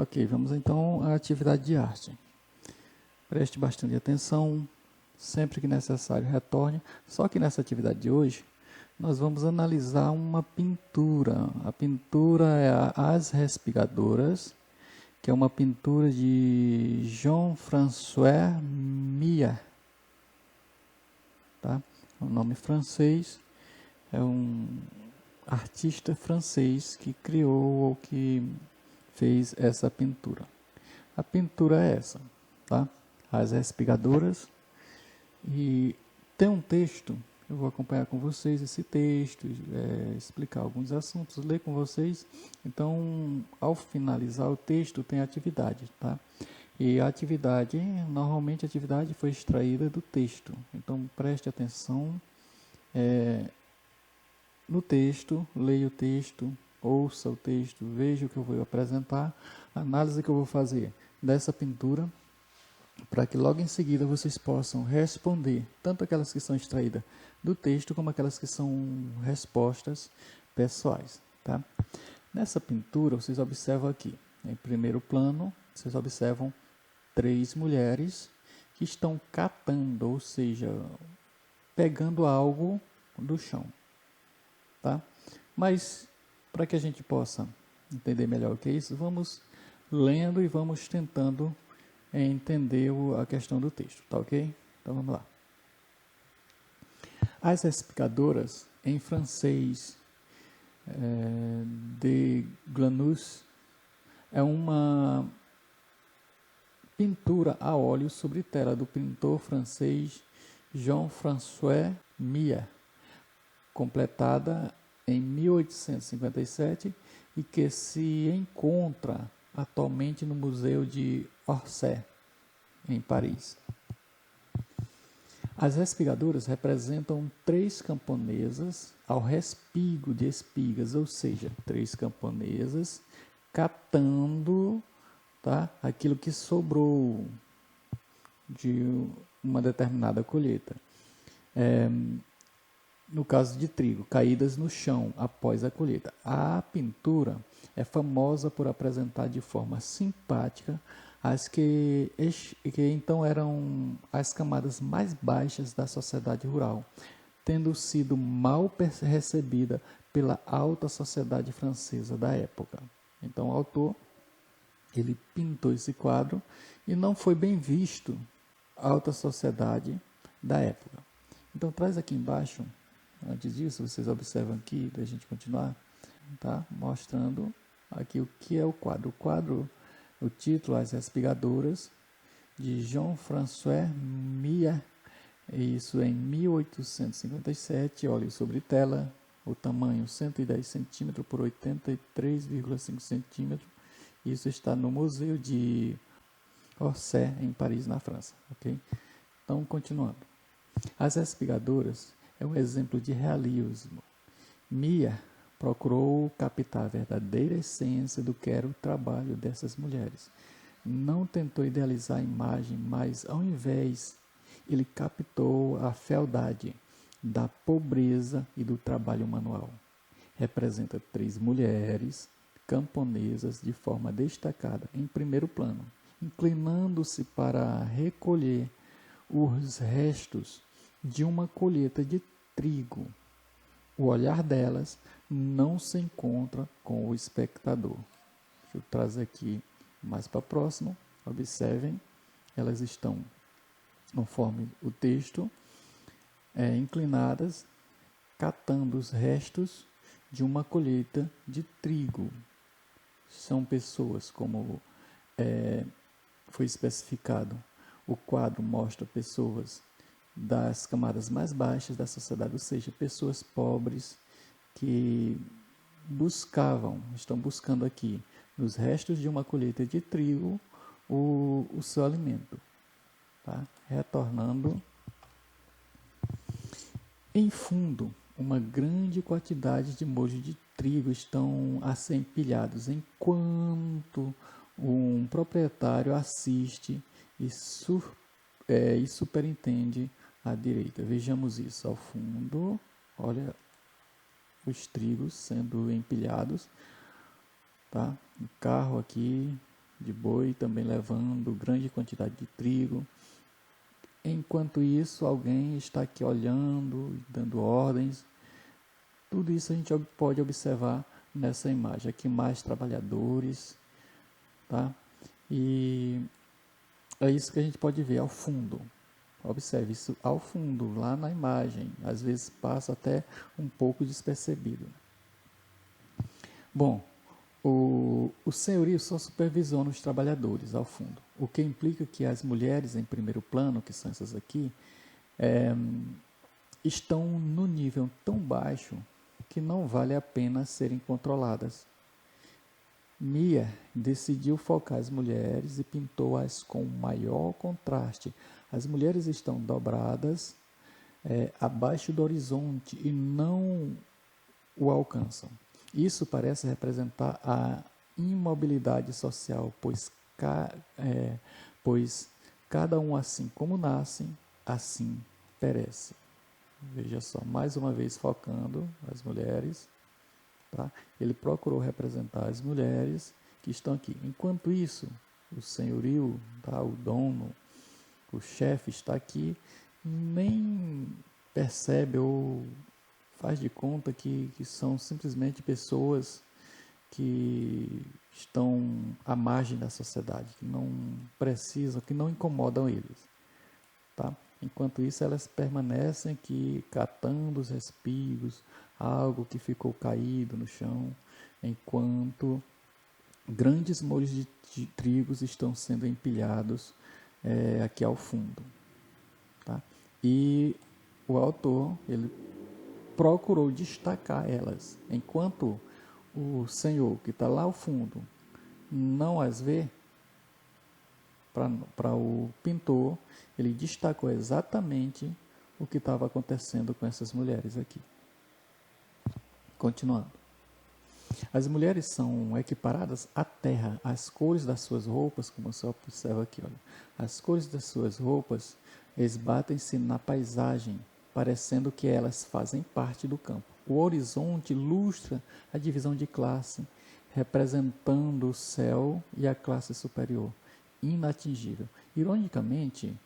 Ok, vamos então à atividade de arte. Preste bastante atenção, sempre que necessário retorne. Só que nessa atividade de hoje, nós vamos analisar uma pintura. A pintura é As Respigadoras, que é uma pintura de Jean-François Millet. Tá? É um nome francês, é um artista francês que criou ou que fez essa pintura. A pintura é essa, tá? As Respigadoras. E tem um texto, eu vou acompanhar com vocês esse texto, explicar alguns assuntos, ler com vocês. Então, ao finalizar o texto, tem atividade, tá? E a atividade, normalmente a atividade foi extraída do texto. Então, preste atenção no texto, leia o texto, ouça o texto, veja o que eu vou apresentar, a análise que eu vou fazer dessa pintura, para que logo em seguida vocês possam responder, tanto aquelas que são extraídas do texto, como aquelas que são respostas pessoais. Tá? Nessa pintura, vocês observam aqui, em primeiro plano, vocês observam 3 mulheres que estão catando, ou seja, pegando algo do chão. Tá? Mas, para que a gente possa entender melhor o que é isso, vamos lendo e vamos tentando entender a questão do texto, tá ok? Então vamos lá. As Respigadoras, em francês, de Glanus, é uma pintura a óleo sobre tela do pintor francês Jean-François Millet, completada em 1857 e que se encontra atualmente no Museu de Orsay, em Paris. As respigadoras representam 3 camponesas ao respigo de espigas, ou seja, 3 camponesas catando, tá, aquilo que sobrou de uma determinada colheita. No caso de trigo, caídas no chão após a colheita. A pintura é famosa por apresentar de forma simpática as que então eram as camadas mais baixas da sociedade rural, tendo sido mal recebida pela alta sociedade francesa da época. Então o autor, ele pintou esse quadro e não foi bem visto a alta sociedade da época. Então traz aqui embaixo. Antes disso, vocês observam aqui, para a gente continuar, tá? Mostrando aqui o que é o quadro. O quadro, o título, As Respigadoras, de Jean-François Millet, isso em 1857, óleo sobre tela, o tamanho 110 cm por 83,5 cm. Isso está no Museu de Orsay, em Paris, na França. Okay? Então, continuando. As Respigadoras é um exemplo de realismo. Millet procurou captar a verdadeira essência do que era o trabalho dessas mulheres. Não tentou idealizar a imagem, mas, ao invés, ele captou a fealdade da pobreza e do trabalho manual. Representa 3 mulheres camponesas de forma destacada, em primeiro plano, inclinando-se para recolher os restos de uma colheita de trigo. O olhar delas não se encontra com o espectador. Deixa eu trazer aqui mais para próximo. Observem, elas estão, conforme o texto, inclinadas, catando os restos de uma colheita de trigo. São pessoas, como foi especificado. O quadro mostra pessoas das camadas mais baixas da sociedade, ou seja, pessoas pobres que estão buscando aqui, nos restos de uma colheita de trigo, o seu alimento. Tá? Retornando. Em fundo, uma grande quantidade de mojos de trigo estão a ser empilhados, enquanto um proprietário assiste e superintende à direita. Vejamos isso ao fundo. Olha os trigos sendo empilhados, tá? O carro aqui de boi, também levando grande quantidade de trigo. Enquanto isso, alguém está aqui olhando, dando ordens. Tudo isso a gente pode observar nessa imagem. Aqui mais trabalhadores, tá? E é isso que a gente pode ver ao fundo. Observe isso ao fundo, lá na imagem. Às vezes passa até um pouco despercebido. Bom, o senhorio só supervisiona os trabalhadores ao fundo, o que implica que as mulheres em primeiro plano, que são essas aqui, estão no nível tão baixo que não vale a pena serem controladas. Mia decidiu focar as mulheres e pintou-as com maior contraste. As mulheres estão dobradas abaixo do horizonte e não o alcançam. Isso parece representar a imobilidade social, pois cada um assim como nasce, assim perece. Veja só, mais uma vez focando as mulheres. Tá? Ele procurou representar as mulheres que estão aqui. Enquanto isso, o senhorio, tá? O dono, o chefe está aqui, nem percebe ou faz de conta que são simplesmente pessoas que estão à margem da sociedade, que não precisam, que não incomodam eles. Tá? Enquanto isso, elas permanecem aqui catando os respingos, algo que ficou caído no chão, enquanto grandes molhos de trigos estão sendo empilhados aqui ao fundo. Tá? E o autor ele procurou destacar elas, enquanto o senhor que está lá ao fundo não as vê. Para o pintor, ele destacou exatamente o que estava acontecendo com essas mulheres aqui. Continuando. As mulheres são equiparadas à terra. As cores das suas roupas, como você observa aqui, olha, as cores das suas roupas esbatem-se na paisagem, parecendo que elas fazem parte do campo. O horizonte ilustra a divisão de classe, representando o céu e a classe superior, inatingível. Ironicamente,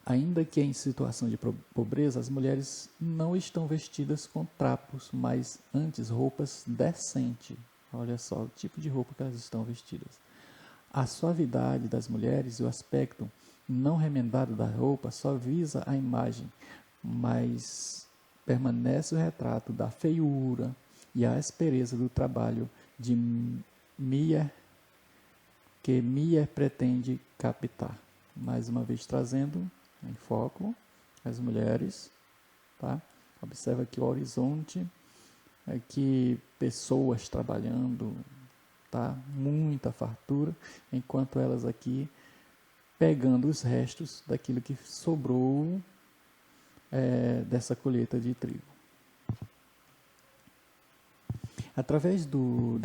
ainda que em situação de pobreza, as mulheres não estão vestidas com trapos, mas antes roupas decentes. Olha só o tipo de roupa que elas estão vestidas. A suavidade das mulheres e o aspecto não remendado da roupa só visa a imagem, mas permanece o retrato da feiura e a aspereza do trabalho de Mia, que Mia pretende captar. Mais uma vez trazendo em foco as mulheres, tá? Observa aqui o horizonte, aqui pessoas trabalhando, tá? Muita fartura, enquanto elas aqui pegando os restos daquilo que sobrou dessa colheita de trigo. Através do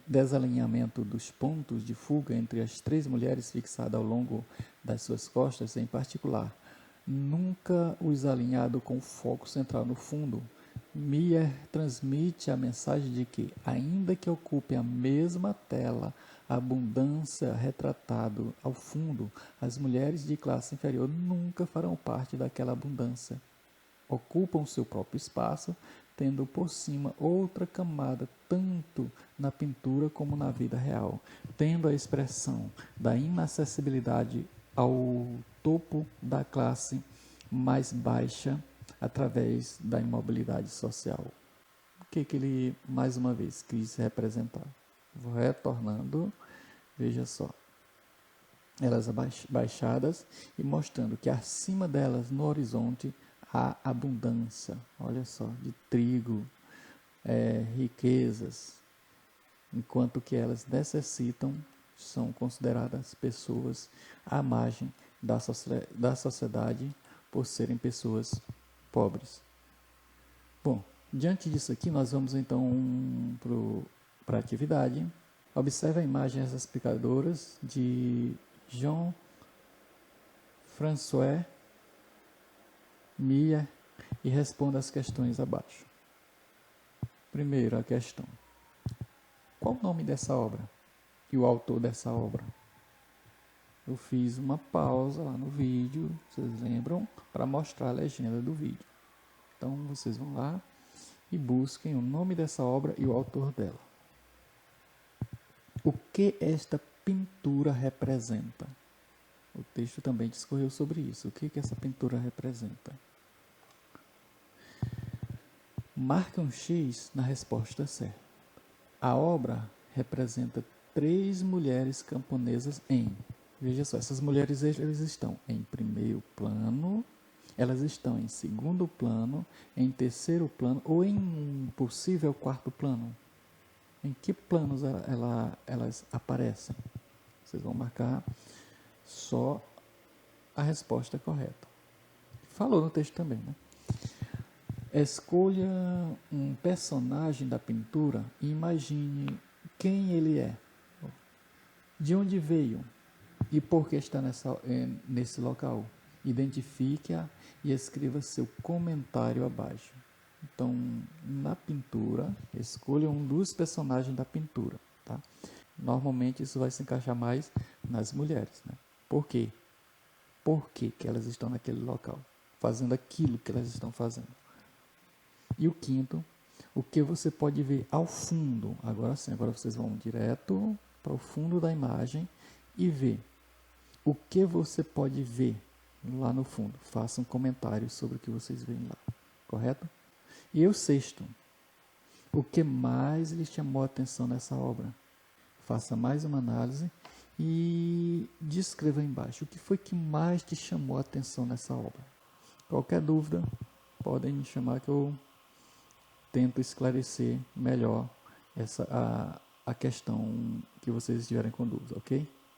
desalinhamento dos pontos de fuga entre as três mulheres fixadas ao longo das suas costas, em particular, nunca os alinhado com o foco central no fundo, Mia transmite a mensagem de que, ainda que ocupe a mesma tela, a abundância retratado ao fundo, as mulheres de classe inferior nunca farão parte daquela abundância. Ocupam seu próprio espaço, tendo por cima outra camada, tanto na pintura como na vida real, tendo a expressão da inacessibilidade ao topo da classe mais baixa através da imobilidade social. O que ele, mais uma vez, quis representar? Vou retornando, veja só. Elas baixadas e mostrando que acima delas, no horizonte, há abundância, olha só, de trigo, riquezas, enquanto que elas necessitam, são consideradas pessoas à margem da sociedade por serem pessoas pobres. Bom, diante disso aqui, nós vamos então para a atividade. Observe a imagem explicadoras de Jean-François Mia e responda as questões abaixo. Primeiro, a questão: qual o nome dessa obra e o autor dessa obra? eu fiz uma pausa lá no vídeo, vocês lembram, para mostrar a legenda do vídeo. Então vocês vão lá e busquem o nome dessa obra e o autor dela. O que esta pintura representa? O texto também discorreu sobre isso. O que essa pintura representa? Marque um X na resposta certa. A obra representa 3 mulheres camponesas em... Veja só, essas mulheres elas estão em primeiro plano, elas estão em segundo plano, em terceiro plano ou em um possível quarto plano. Em que planos elas aparecem? Vocês vão marcar só a resposta correta. Falou no texto também, né? Escolha um personagem da pintura e imagine quem ele é, de onde veio e por que está nesse local. Identifique-a e escreva seu comentário abaixo. Então, na pintura, escolha um dos personagens da pintura. Tá? Normalmente, isso vai se encaixar mais nas mulheres. Né? Por quê? Por que elas estão naquele local? Fazendo aquilo que elas estão fazendo. E o quinto, o que você pode ver ao fundo. Agora sim, agora vocês vão direto para o fundo da imagem e ver o que você pode ver lá no fundo. Façam comentários sobre o que vocês veem lá. Correto? E o sexto, o que mais lhe chamou a atenção nessa obra? Faça mais uma análise e descreva embaixo o que foi que mais te chamou a atenção nessa obra. Qualquer dúvida, podem me chamar que eu tento esclarecer melhor a questão que vocês estiverem com dúvida, ok?